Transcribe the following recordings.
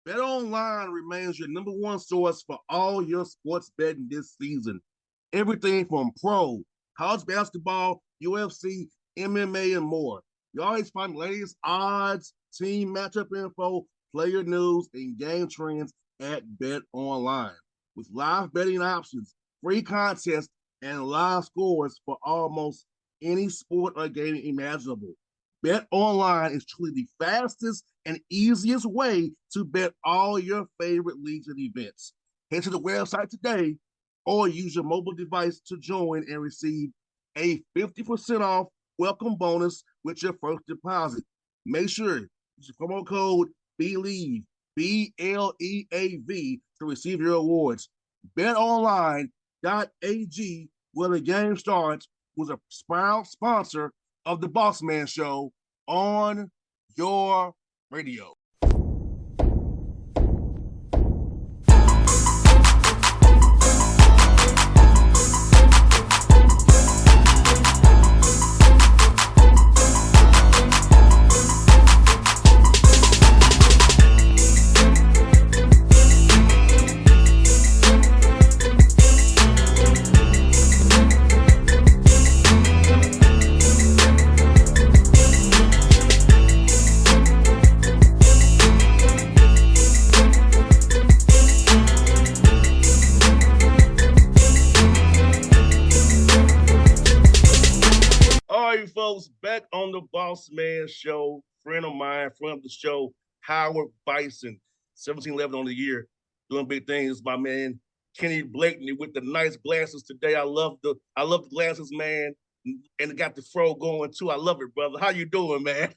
BetOnline remains your number one source for all your sports betting this season. Everything from pro, college basketball, UFC, MMA, and more. You always find the latest odds, team matchup info, player news, and game trends at BetOnline. With live betting options, free contests, and live scores for almost any sport or game imaginable. Bet Online is truly the fastest and easiest way to bet all your favorite leagues and events. Head to the website today or use your mobile device to join and receive a 50% off welcome bonus with your first deposit. Make sure you use the promo code BLEAV, BLEAV, to receive your awards. BetOnline.ag, where the game starts, was a proud sponsor of the Bossman Show on your radio. Folks, back on the Bossman Show. Friend of mine, friend of the show, Howard Bison, 17-11 on the year, doing big things. My man Kenny Blakeney with the nice glasses today. I love the glasses, man, and it got the fro going too. I love it, brother. How you doing, man?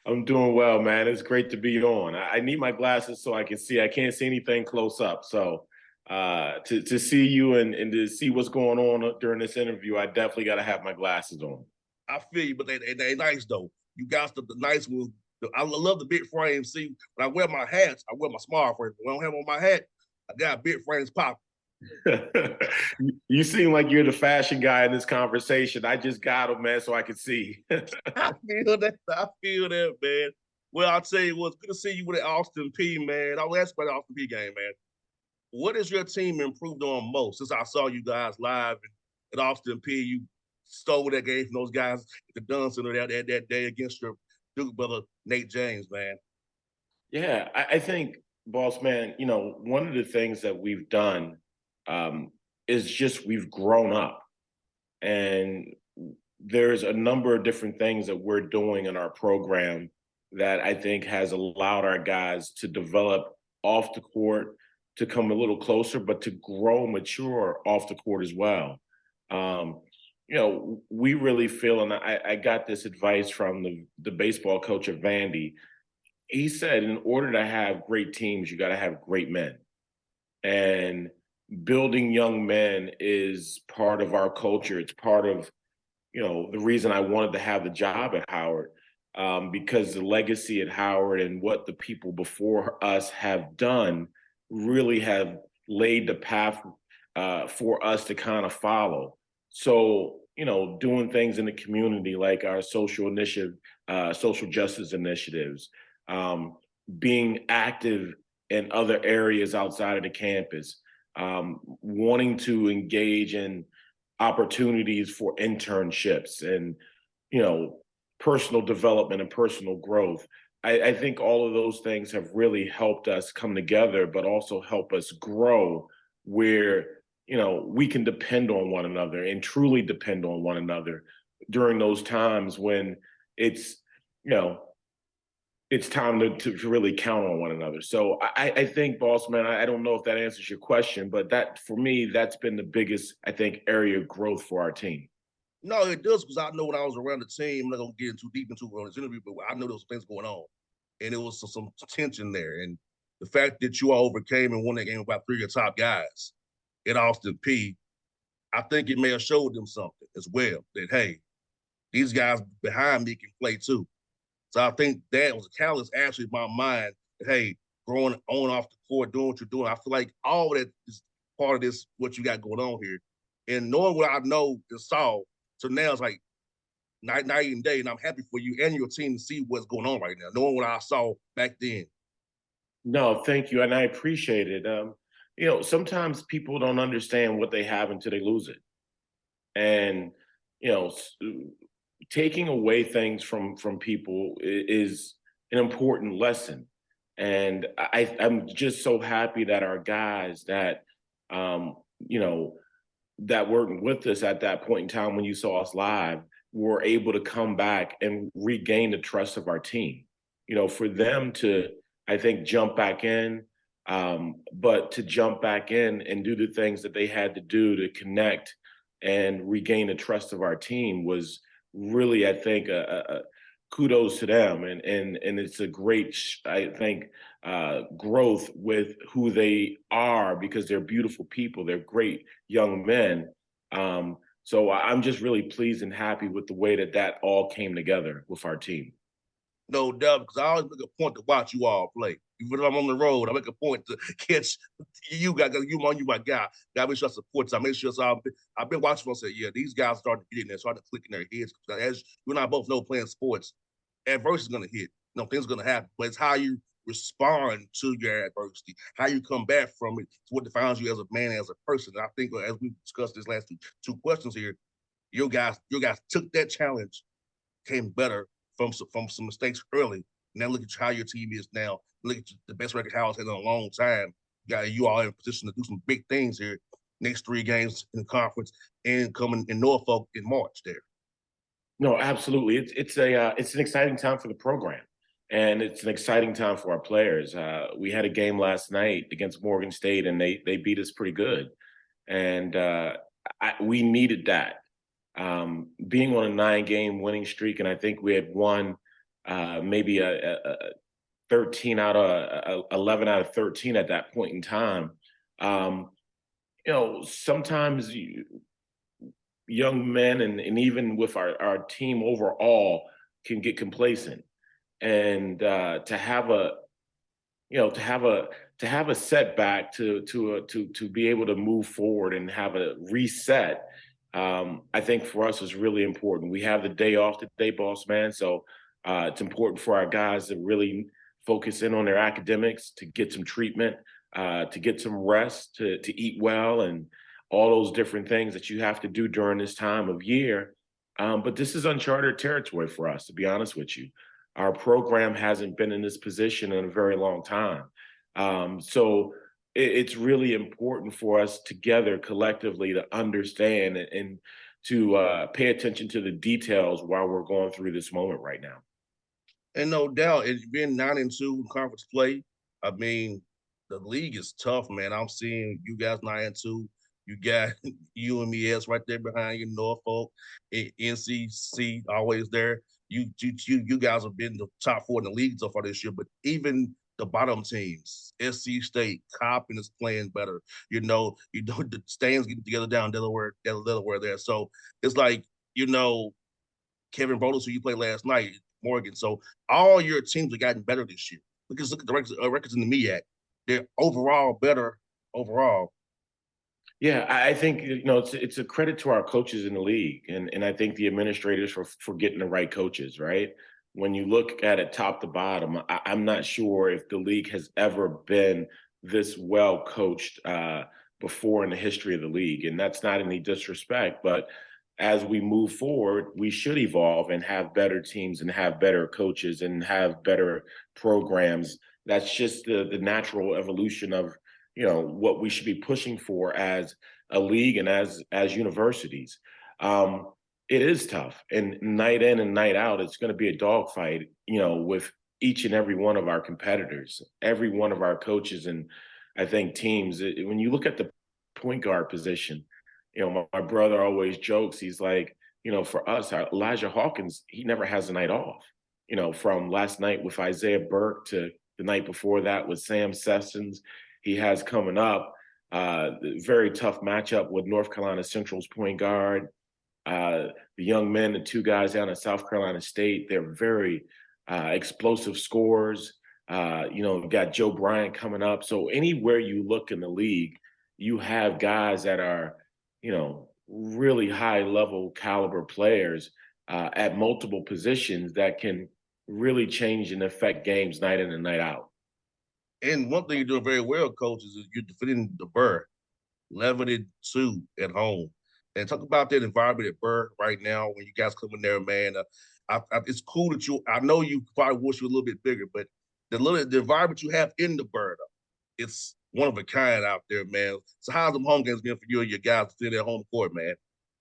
I'm doing well, man. It's great to be on. I need my glasses so I can see. I can't see anything close up. So to see you and to see what's going on during this interview, I definitely got to have my glasses on. I feel you, but they nice though. You got the nice ones. I love the big frames. See, when I wear my hats, I wear my small frames. When I don't have on my hat, I got big frames popping. You seem like you're the fashion guy in this conversation. I just got them, man, so I can see. I feel that, man. Well, I'll tell you what, it's good to see you with the Austin P, man. I'll ask about the Austin P game, man. What has your team improved on most since I saw you guys live at Austin P? You stole that game from those guys at the Dunn Center that day against your Duke brother, Nate James, man. Yeah, I think, boss man, one of the things that we've done is just we've grown up. And there's a number of different things that we're doing in our program that I think has allowed our guys to develop off the court, to come a little closer, but to grow, mature off the court as well. We really feel, and I got this advice from the baseball coach at Vandy. He said, in order to have great teams, you got to have great men. And building young men is part of our culture. It's part of, the reason I wanted to have the job at Howard, because the legacy at Howard and what the people before us have done really have laid the path for us to kind of follow. So, doing things in the community like our social justice initiatives, being active in other areas outside of the campus, wanting to engage in opportunities for internships and, personal development and personal growth. I think all of those things have really helped us come together, but also help us grow where, we can depend on one another and truly depend on one another during those times when it's time to really count on one another. So I think, boss man, I don't know if that answers your question, but that, for me, that's been the biggest, I think, area of growth for our team. No, it does, because I know when I was around the team, I'm not going to get too deep into it on this interview, but I know there was things going on. And it was some tension there. And the fact that you all overcame and won that game with about 3 of your top guys at Austin P, I think it may have showed them something as well, that, hey, these guys behind me can play too. So I think that was a catalyst actually in my mind that, hey, growing on off the court, doing what you're doing, I feel like all that is part of this, what you got going on here. And knowing what I know and saw, so now it's like night and day, and I'm happy for you and your team to see what's going on right now, knowing what I saw back then. No, thank you, and I appreciate it. Sometimes people don't understand what they have until they lose it, and you know, s- taking away things from people is an important lesson. And I'm just so happy that our guys that um, you know that weren't with us at that point in time when you saw us live were able to come back and regain the trust of our team. For them to, I think, jump back in, but to jump back in and do the things that they had to do to connect and regain the trust of our team was really, I think, a kudos to them, and it's a great, I think, growth with who they are because they're beautiful people. They're great young men. So I'm just really pleased and happy with the way that all came together with our team. No doubt, because I always make a point to watch you all play. Even if I'm on the road, I make a point to catch you guys. You my guy. Got to make sure I support you. I make sure I've been watching them and say, yeah, these guys starting to get in there, starting to click in their heads. As you and I both know, playing sports, adversity is going to hit. Things are going to happen, but it's how you respond to your adversity, how you come back from it. It's what defines you as a man, as a person. And I think as we discussed this last two questions here, your guys took that challenge, came better from some mistakes early. Now look at how your team is now. Look at the best record Howard's had in a long time. You all in a position to do some big things here. Next 3 games in the conference and coming in Norfolk in March there. No, absolutely. It's an exciting time for the program, and it's an exciting time for our players. We had a game last night against Morgan State, and they beat us pretty good, and we needed that. Being on a 9-game winning streak, and I think we had won maybe a 13 out of 11 out of 13 at that point in time. Um, Sometimes young men and even with our team overall can get complacent, and to have a you know to have a setback to be able to move forward and have a reset. I think for us is really important. We have the day off today, boss man, so it's important for our guys to really focus in on their academics, to get some treatment, to get some rest, to eat well, and all those different things that you have to do during this time of year. But this is uncharted territory for us, to be honest with you. Our program hasn't been in this position in a very long time. So it's really important for us together collectively to understand and to pay attention to the details while we're going through this moment right now. And no doubt, it's been 9-2 in conference play. I mean, the league is tough, man. I'm seeing you guys 9-2. You got UMES right there behind you, Norfolk, NCC always there. You guys have been the top 4 in the league so far this year, but even the bottom teams, SC State, Coppin is playing better. The stands getting together down Delaware there. So it's like, you know, Kevin Brodus, who you played last night, Morgan. So all your teams have gotten better this year. Look at the records in the MEAC. They're overall better overall. Yeah, I think it's a credit to our coaches in the league, and I think the administrators for getting the right coaches. Right, when you look at it top to bottom, I'm not sure if the league has ever been this well coached before in the history of the league, and that's not any disrespect, but as we move forward, we should evolve and have better teams and have better coaches and have better programs. That's just the natural evolution of what we should be pushing for as a league and as universities. It is tough, and night in and night out, it's going to be a dogfight. With each and every one of our competitors, every one of our coaches, and I think teams. When you look at the point guard position, my brother always jokes. He's like, for us, Elijah Hawkins, he never has a night off. From last night with Isaiah Burke to the night before that with Sam Sessions, he has coming up. Very tough matchup with North Carolina Central's point guard. The young men, the 2 guys down at South Carolina State, they're very explosive scorers. Got Joe Bryant coming up. So anywhere you look in the league, you have guys that are, really high level caliber players at multiple positions that can really change and affect games night in and night out. And one thing you're doing very well, coach, is you're defending the Burr, 11-2 at home. And talk about that environment at Burr right now when you guys come in there, man. It's cool that you. I know you probably wish you were a little bit bigger, but the environment you have in the Burr, though, it's one of a kind out there, man. So how's them home games been for you and your guys to their home court, man?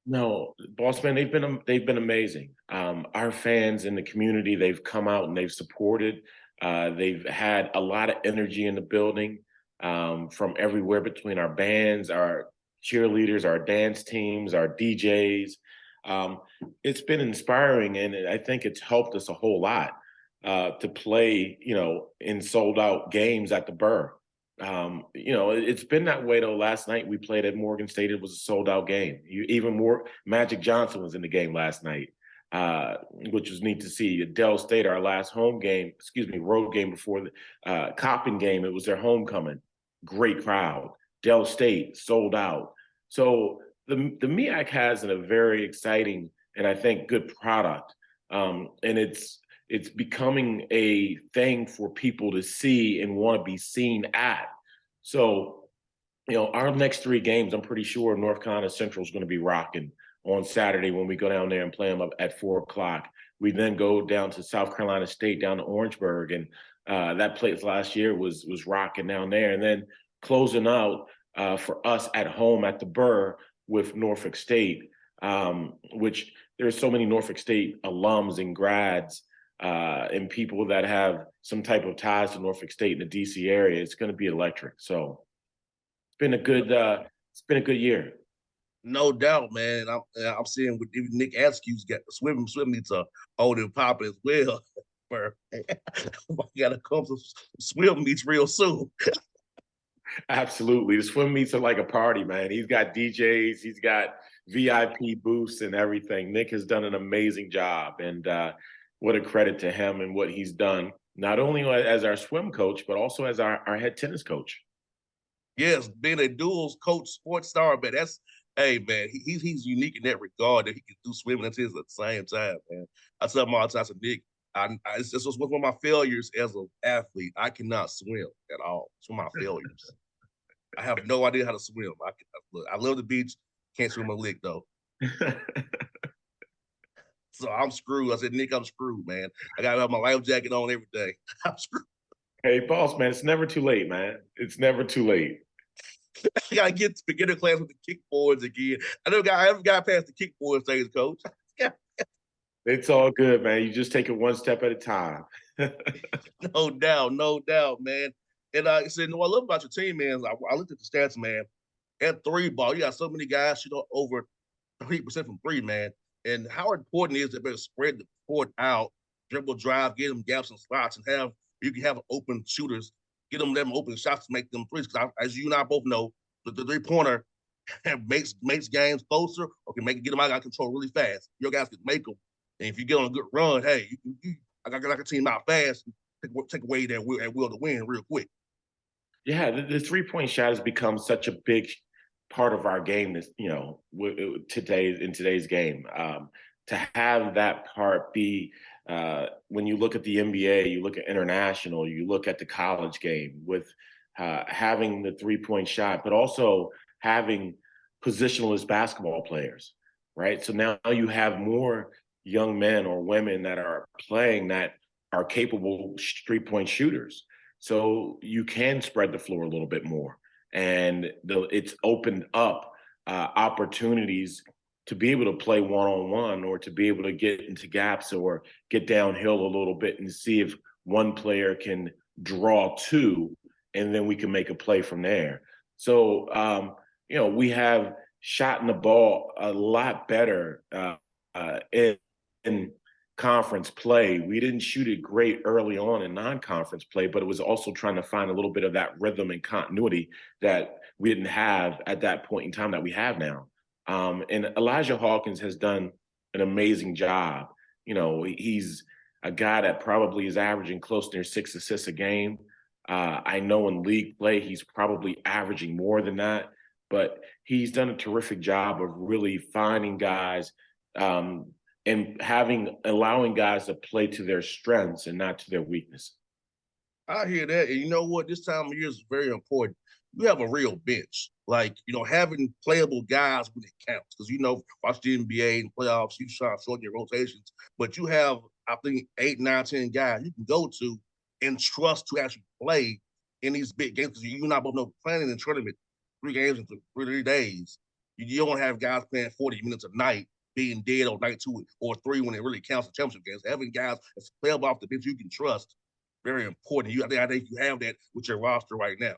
No, Bossman, they've been amazing. Our fans in the community, they've come out and they've supported. They've had a lot of energy in the building from everywhere between our bands, our cheerleaders, our dance teams, our DJs. Um, it's been inspiring, and I think it's helped us a whole lot to play, in sold out games at the Burr. It's been that way though. Last night we played at Morgan State. It was a sold out game. Even more, Magic Johnson was in the game last night, which was neat to see. Dell State, our last road game before the Coppin game, it was their homecoming. Great crowd. Dell State sold out. So the MEAC has a very exciting and I think good product, and it's becoming a thing for people to see and want to be seen at. So, our next three games, I'm pretty sure North Carolina Central is going to be rocking on Saturday when we go down there and play them up at 4 o'clock. We then go down to South Carolina State, down to Orangeburg, and that place last year was rocking down there. And then closing out for us at home at the Burr with Norfolk State, which there's so many Norfolk State alums and grads and people that have some type of ties to Norfolk State in the DC area. It's going to be electric. So it's been a good year. No doubt, man. I'm seeing with even Nick Askew's got the swim meets are old and popping as well. Where gotta come some swim meets real soon. Absolutely. The swim meets are like a party, man. He's got DJs, he's got VIP booths and everything. Nick has done an amazing job. And what a credit to him and what he's done, not only as our swim coach, but also as our head tennis coach. Yes, being a dual coach sports star, man. That's hey man, he's unique in that regard that he can do swimming and tennis at the same time, man. I tell him all the time, I said, Nick, it's just one of my failures as an athlete. I cannot swim at all. It's one of my failures. I have no idea how to swim. I love the beach, can't swim a lick though. So I'm screwed. I said, Nick, I'm screwed, man. I gotta have my life jacket on every day. I'm screwed. Hey, boss, man, it's never too late, man. It's never too late. I gotta get to beginner class with the kickboards again. I haven't got past the kickboard stage, coach. It's all good, man. You just take it one step at a time. No doubt, man. And I said, no, I love about your team, man. I looked at the stats, man. At three ball, you got so many guys shoot over 30% from three, man. And how important is it to spread the court out, dribble drive, get them gaps and slots, and you can have open shooters, let them open shots to make them threes. Because as you and I both know, the 3-pointer makes games closer or can get them out of control really fast. Your guys can make them. And if you get on a good run, hey, I got a team out fast, take away that will to win real quick. Yeah, the 3-point shot has become such a big part of our game. In today's game, to have that part be when you look at the NBA, you look at international, you look at the college game with having the 3-point shot, but also having positionless basketball players, right? So now you have more young men or women that are playing that are capable 3-point shooters. So you can spread the floor a little bit more. And it's opened up opportunities to be able to play one-on-one or to be able to get into gaps or get downhill a little bit and see if one player can draw two, and then we can make a play from there. So, we have shot in the ball a lot better in conference play. We didn't shoot it great early on in non-conference play, but it was also trying to find a little bit of that rhythm and continuity that we didn't have at that point in time that we have now. And Elijah Hawkins has done an amazing job. He's a guy that probably is averaging close near 6 assists a game. I know in league play, he's probably averaging more than that, but he's done a terrific job of really finding guys and allowing guys to play to their strengths and not to their weakness. I hear that. And you know what? This time of year is very important. You have a real bench. Like, having playable guys when it counts. Because, watch the NBA and playoffs, you try to shorten your rotations. But you have, I think, 8, 9, 10 guys you can go to and trust to actually play in these big games. Because you not both know playing in the tournament 3 games in 3 days. You don't have guys playing 40 minutes a night, being dead on night 2 or 3 when it really counts in championship games. Having guys that's playable off the bench you can trust very important. I think you have that with your roster right now.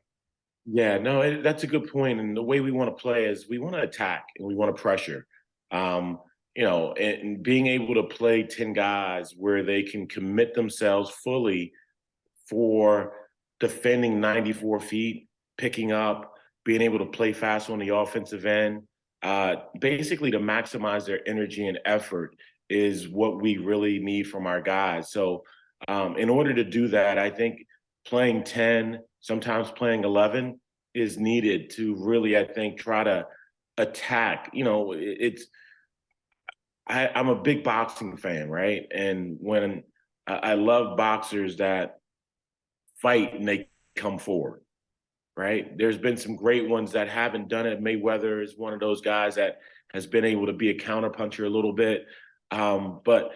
Yeah, no, that's a good point. And the way we want to play is we want to attack and we want to pressure. And being able to play 10 guys where they can commit themselves fully for defending 94 feet, picking up, being able to play fast on the offensive end, basically to maximize their energy and effort is what we really need from our guys. So, in order to do that, I think playing 10, sometimes playing 11 is needed to really, I think, try to attack. I'm a big boxing fan, right? And when I love boxers that fight and they come forward, right? There's been some great ones that haven't done it. Mayweather is one of those guys that has been able to be a counterpuncher a little bit. But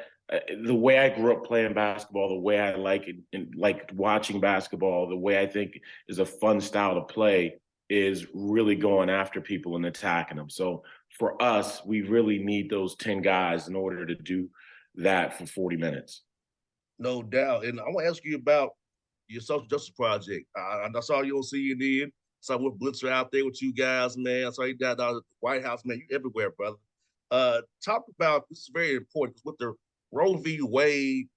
the way I grew up playing basketball, the way I like it and like watching basketball, the way I think is a fun style to play is really going after people and attacking them. So for us, we really need those 10 guys in order to do that for 40 minutes. No doubt. And I want to ask you about your social justice project. I saw you on CNN. Saw what Blitzer out there with you guys, man. I saw you down at the White House, man. You everywhere, brother. Talk about this is very important with the Roe v. Wade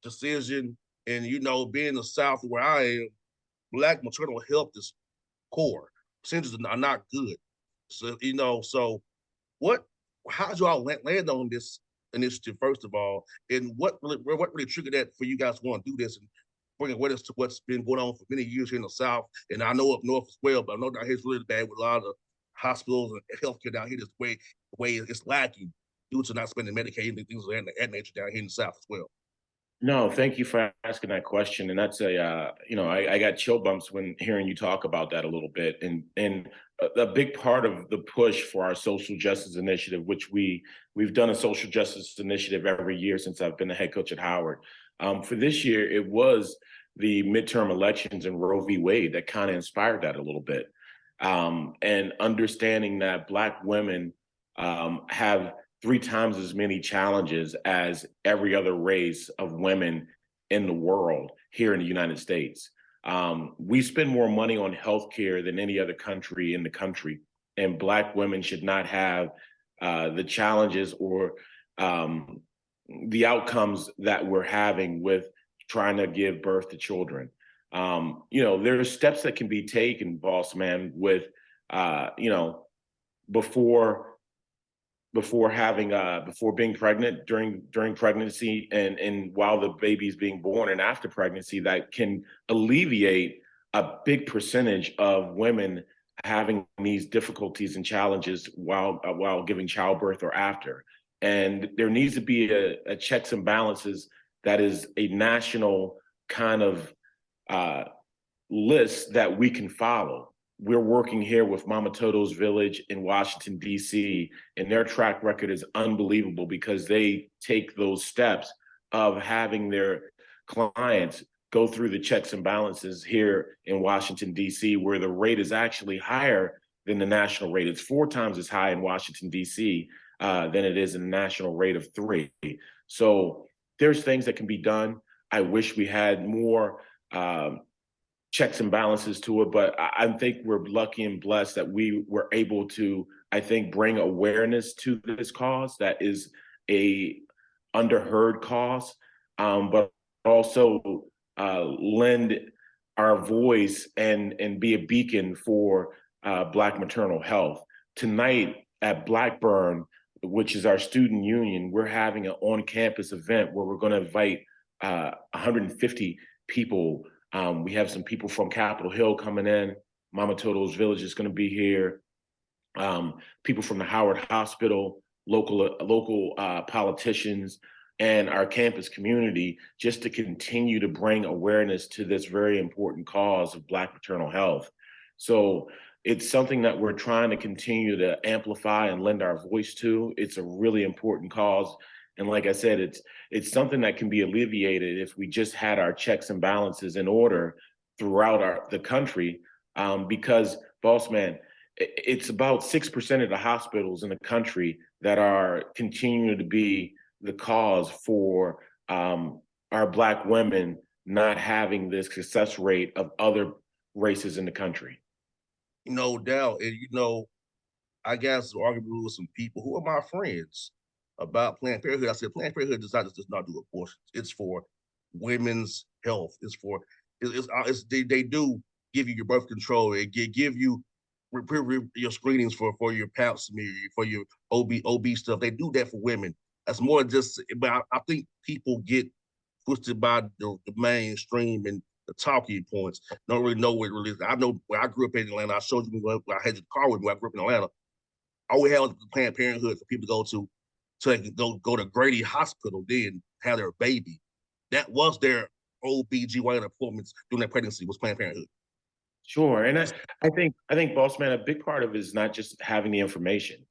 decision, and being in the South where I am, Black maternal health is core. Percentages are not good. So what? How did y'all land on this initiative first of all, and what really triggered that for you guys to want to do this and bring awareness to what's been going on for many years here in the South, and I know up north as well, but I know down here it's really bad with a lot of hospitals and healthcare down here. This way it's lacking due to not spending Medicaid and things of that nature down here in the South as well. No, thank you for asking that question. And that's I got chill bumps when hearing you talk about that a little bit. And a big part of the push for our social justice initiative, which we've done a social justice initiative every year since I've been the head coach at Howard. For this year, it was the midterm elections and Roe v. Wade that kind of inspired that a little bit. And understanding that Black women have 3 times as many challenges as every other race of women in the world here in the United States. We spend more money on healthcare than any other country in the country, and Black women should not have the challenges or the outcomes that we're having with trying to give birth to children. There are steps that can be taken, Bossman, with before before being pregnant, during pregnancy, and while the baby's being born and after pregnancy, that can alleviate a big percentage of women having these difficulties and challenges while giving childbirth or after. And there needs to be a checks and balances that is a national kind of list that we can follow. We're working here with Mama Toto's Village in Washington, D.C., and their track record is unbelievable because they take those steps of having their clients go through the checks and balances here in Washington, D.C., where the rate is actually higher than the national rate. It's 4 times as high in Washington, D.C. Than it is in the national rate of 3. So there's things that can be done. I wish we had more checks and balances to it, but I think we're lucky and blessed that we were able to, I think, bring awareness to this cause that is a underheard cause, but also lend our voice and be a beacon for Black maternal health. Tonight at Blackburn, which is our student union, we're having an on-campus event where we're going to invite 150 people. We have some people from Capitol Hill coming in. Mama Toto's Village is going to be here. People from the Howard Hospital, local politicians, and our campus community just to continue to bring awareness to this very important cause of Black maternal health. So it's something that we're trying to continue to amplify and lend our voice to. It's a really important cause. And like I said, it's something that can be alleviated if we just had our checks and balances in order throughout the country. Because, Bossman, it's about 6% of the hospitals in the country that are continuing to be the cause for our Black women not having this success rate of other races in the country. No doubt. And I got some argument with some people who are my friends about Planned Parenthood. I said Planned Parenthood does not do abortions. It's for women's health. They do give you your birth control. It give you your screenings for your pap smear, for your OB stuff. They do that for women. That's more just. But I think people get twisted by the mainstream and the talking points. Don't really know what it really is. I know where I grew up in Atlanta. I showed you when I had the car with me. When I grew up in Atlanta. All we had was Planned Parenthood for people to go to, so they could go to Grady Hospital, then have their baby. That was their OBGYN appointments during their pregnancy was Planned Parenthood. Sure, and I think, boss man, a big part of it is not just having the information.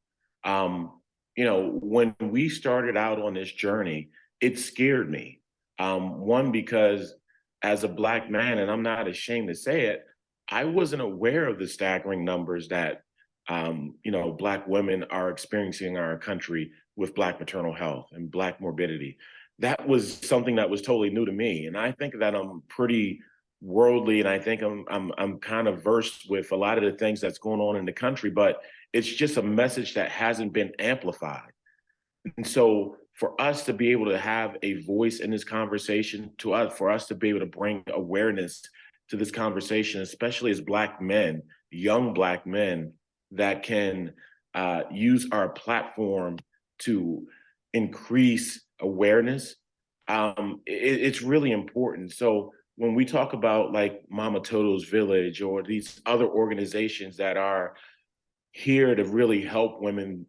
When we started out on this journey, it scared me. One, because as a Black man, and I'm not ashamed to say it, I wasn't aware of the staggering numbers that Black women are experiencing in our country with Black maternal health and Black morbidity. That was something that was totally new to me, and I think that I'm pretty worldly, and I think I'm kind of versed with a lot of the things that's going on in the country, but it's just a message that hasn't been amplified. And so for us to be able to have a voice in this conversation, for us to be able to bring awareness to this conversation, especially as Black men, young Black men that can use our platform to increase awareness, it's really important. So when we talk about like Mama Toto's Village or these other organizations that are here to really help women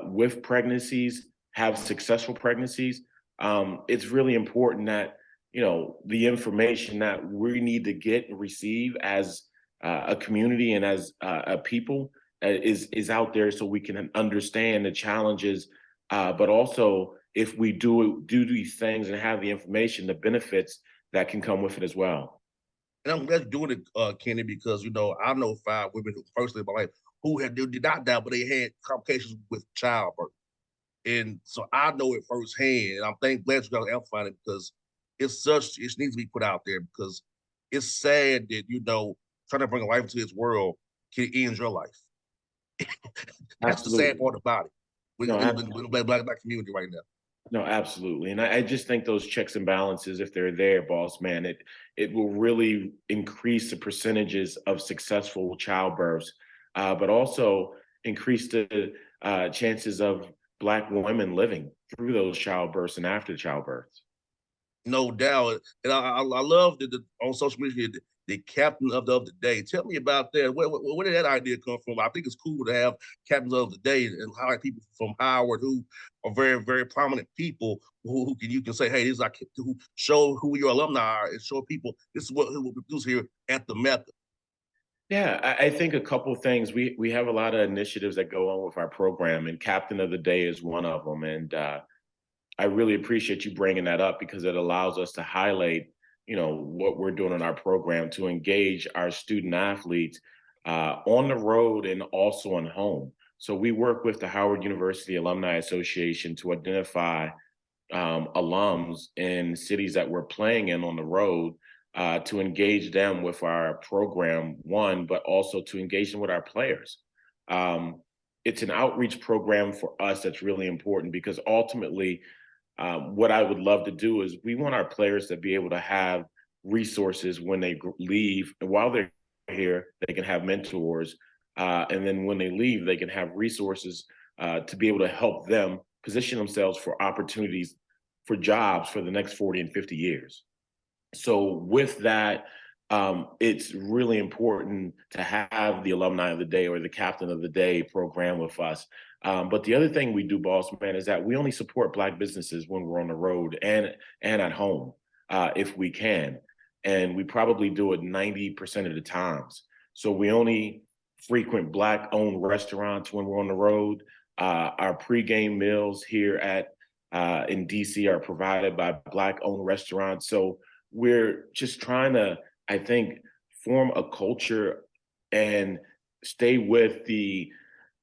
with pregnancies, have successful pregnancies, it's really important that the information that we need to get and receive as a community and as a people is out there, so we can understand the challenges, but also if we do these things and have the information, the benefits that can come with it as well. And I'm glad you're doing it, Kenny, because I know 5 women who personally in my life who did not die, but they had complications with childbirth. And so I know it firsthand. And I'm glad you guys amplifying it because it needs to be put out there because it's sad that, trying to bring a life into this world can end your life. That's the sad Absolutely. part about it. No, In the black community right now. No, absolutely. And I just think those checks and balances, if they're there, boss man, it will really increase the percentages of successful childbirths, but also increase the chances of Black women living through those childbirths and after childbirths. No doubt. And I love that on social media, the captain of the day. Tell me about that. Where did that idea come from? I think it's cool to have captains of the day and highlight people from Howard who are very, very prominent people you can say, hey, these are who show who your alumni are and show people this is who we produce here at the Method. Yeah, I think a couple of things. We have a lot of initiatives that go on with our program, and Captain of the Day is one of them. And I really appreciate you bringing that up because it allows us to highlight, what we're doing in our program to engage our student athletes on the road and also on home. So we work with the Howard University Alumni Association to identify alums in cities that we're playing in on the road to engage them with our program, one, but also to engage them with our players. It's an outreach program for us that's really important because ultimately, what I would love to do is we want our players to be able to have resources when they leave. And while they're here, they can have mentors. And then when they leave, they can have resources to be able to help them position themselves for opportunities for jobs for the next 40 and 50 years. So with that, it's really important to have the alumni of the day or the captain of the day program with us. But the other thing we do, boss man, is that we only support Black businesses when we're on the road and at home, if we can. And we probably do it 90% of the times. So we only frequent Black-owned restaurants when we're on the road. Our pregame meals here at in DC are provided by Black-owned restaurants. So we're just trying to, I think, form a culture and stay with the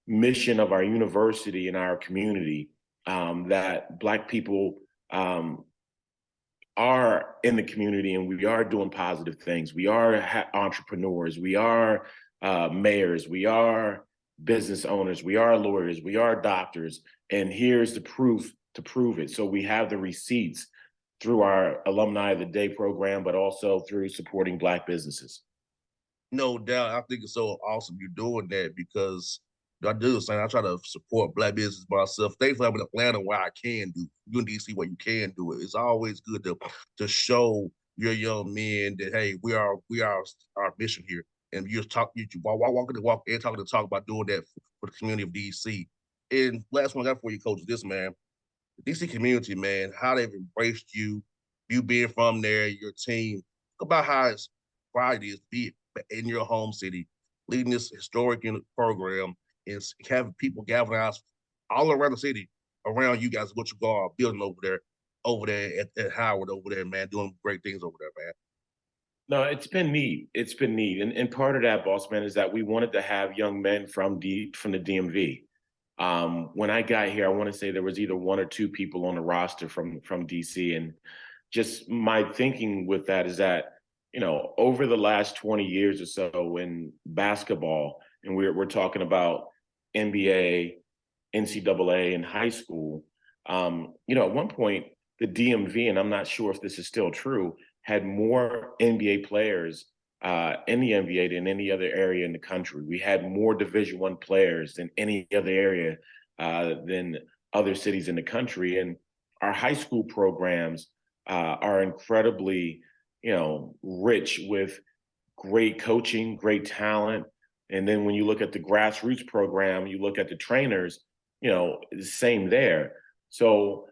mission of our university and our community, that Black people are in the community and we are doing positive things. We are entrepreneurs. We are mayors. We are business owners. We are lawyers. We are doctors. And here's the proof to prove it. So we have the receipts through our Alumni of the Day program, but also through supporting Black businesses. No doubt. I think it's so awesome you're doing that because I do the same. I try to support Black business myself. Thankfully, I'm in Atlanta where I can do. You in DC where you can do it. It's always good to show your young men that hey, we are our mission here, and you're talking, you walking the walk and talking to talk about doing that for the community of DC. And last one I got for you, coach, is this man, the DC community, man, how they've embraced you being from there, your team. Talk about how it's pride is be in your home city, leading this historic program and having people galvanize all around the city around you guys, what you are building over there at Howard over there, man, doing great things over there, man. No, it's been neat. It's been neat. And part of that, boss man, is that we wanted to have young men from the DMV. When I got here, I want to say there was either one or two people on the roster from DC. And just my thinking with that is that, over the last 20 years or so in basketball, and we're talking about NBA, NCAA, and high school, at one point, the DMV, and I'm not sure if this is still true, had more NBA players in the NBA than any other area in the country. We had more Division I players than any other area than other cities in the country. And our high school programs are incredibly, rich with great coaching, great talent. And then when you look at the grassroots program, you look at the trainers, the same there. So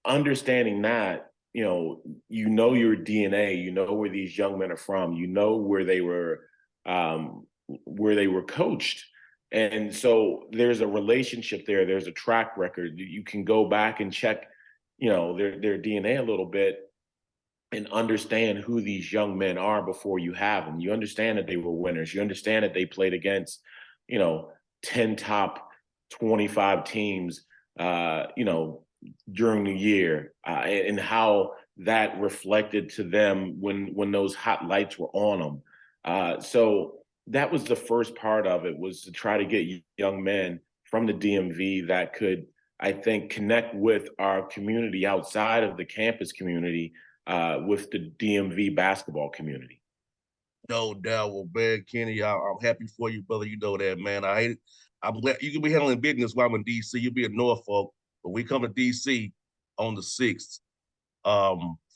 understanding that, your DNA, where these young men are from, where they were coached. And so there's a relationship there. There's a track record. You can go back and check, their DNA a little bit and understand who these young men are before you have them. You understand that they were winners. You understand that they played against, 10 top 25 teams, during the year, and how that reflected to them when those hot lights were on them. So that was the first part of it, was to try to get young men from the DMV that could, I think, connect with our community outside of the campus community, with the DMV basketball community. No doubt. Well, man, Kenny, I'm happy for you, brother. You know that, man. I'm glad you can be handling business while I'm in DC. You'll be in Norfolk, but we come to DC on the 6th.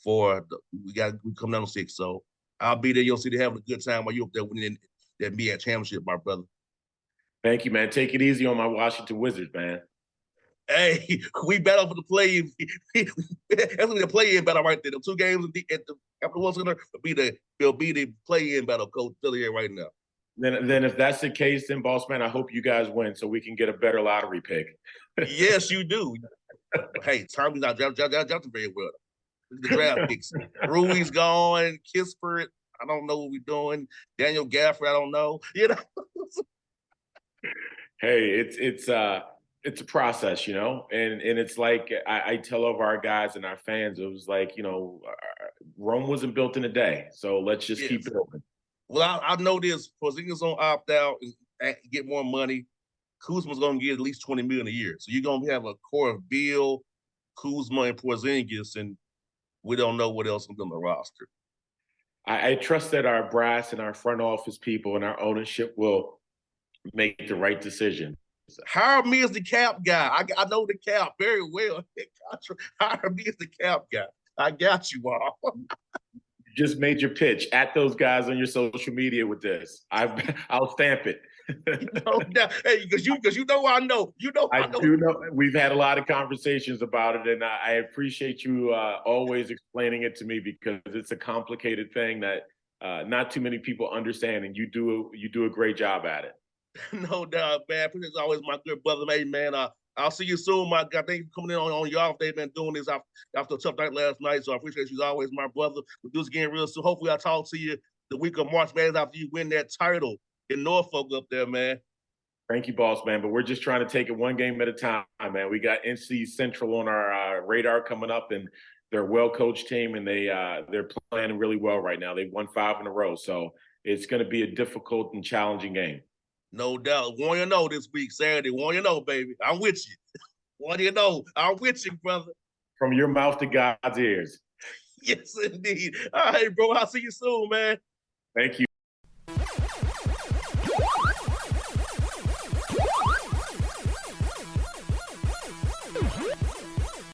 We come down on 6th. So I'll be there in your city having a good time while you're up there winning that BA championship, my brother. Thank you, man. Take it easy on my Washington Wizards, man. Hey, we battle for the play-in. That's gonna be the play-in battle right there. The two games after one's gonna be the play-in battle, coach. Tell you right now. Then if that's the case, then boss man, I hope you guys win so we can get a better lottery pick. Yes, you do. Hey, Tommy's not drafting very well. The draft picks. Rui's gone. Kispert, I don't know what we're doing. Daniel Gafford, I don't know. Hey, it's a process, and it's like I tell of our guys and our fans, it was like, Rome wasn't built in a day, so let's just keep building. Well, I know this. Porzingis gonna opt out and get more money. Kuzma's gonna get at least $20 million a year. So you're gonna have a core of Beal, Kuzma, and Porzingis, and we don't know what else is on the roster. I trust that our brass and our front office people and our ownership will make the right decision. Hire me as the cap guy. I know the cap very well. Hire me as the cap guy. I got you all. just made your pitch at those guys on your social media with this. I'll stamp it. No doubt. Hey, because you know I know. You know I I know. do know we've had a lot of conversations about it, and I appreciate you always explaining it to me because it's a complicated thing that not too many people understand, and you do a great job at it. No doubt, man. It's always my good brother, man. I'll see you soon, my God. Thank you for coming in on your off day, man, doing this after a tough night last night. So I appreciate you always, my brother. We'll do this again real soon. Hopefully I'll talk to you the week of March, man, after you win that title in Norfolk up there, man. Thank you, boss man. But we're just trying to take it one game at a time, man. We got NC Central on our radar coming up, and they're a well-coached team, and they're playing really well right now. They've won 5 in a row, so it's going to be a difficult and challenging game. No doubt. Want you to know this week, Saturday. Want you to know, baby. I'm with you. Want you to know. I'm with you, brother. From your mouth to God's ears. Yes, indeed. All right, bro. I'll see you soon, man. Thank you.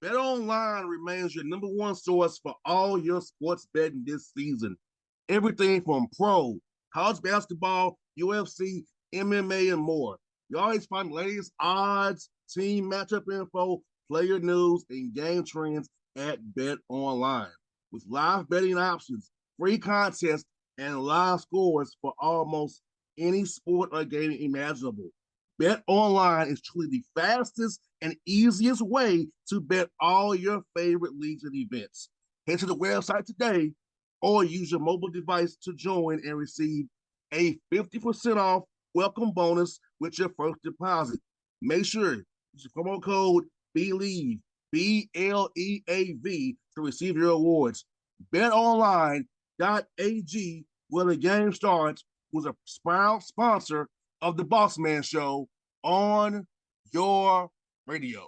BetOnline remains your number one source for all your sports betting this season. Everything from pro, college basketball, UFC, MMA, and more. You always find the latest odds, team matchup info, player news, and game trends at BetOnline. With live betting options, free contests, and live scores for almost any sport or game imaginable. BetOnline is truly the fastest and easiest way to bet all your favorite leagues and events. Head to the website today or use your mobile device to join and receive a 50% off welcome bonus with your first deposit. Make sure you use the promo code BELIEVE, BLEAV, to receive your awards. BetOnline.ag, where the game starts, was a proud sponsor of the Bossman Show on your radio.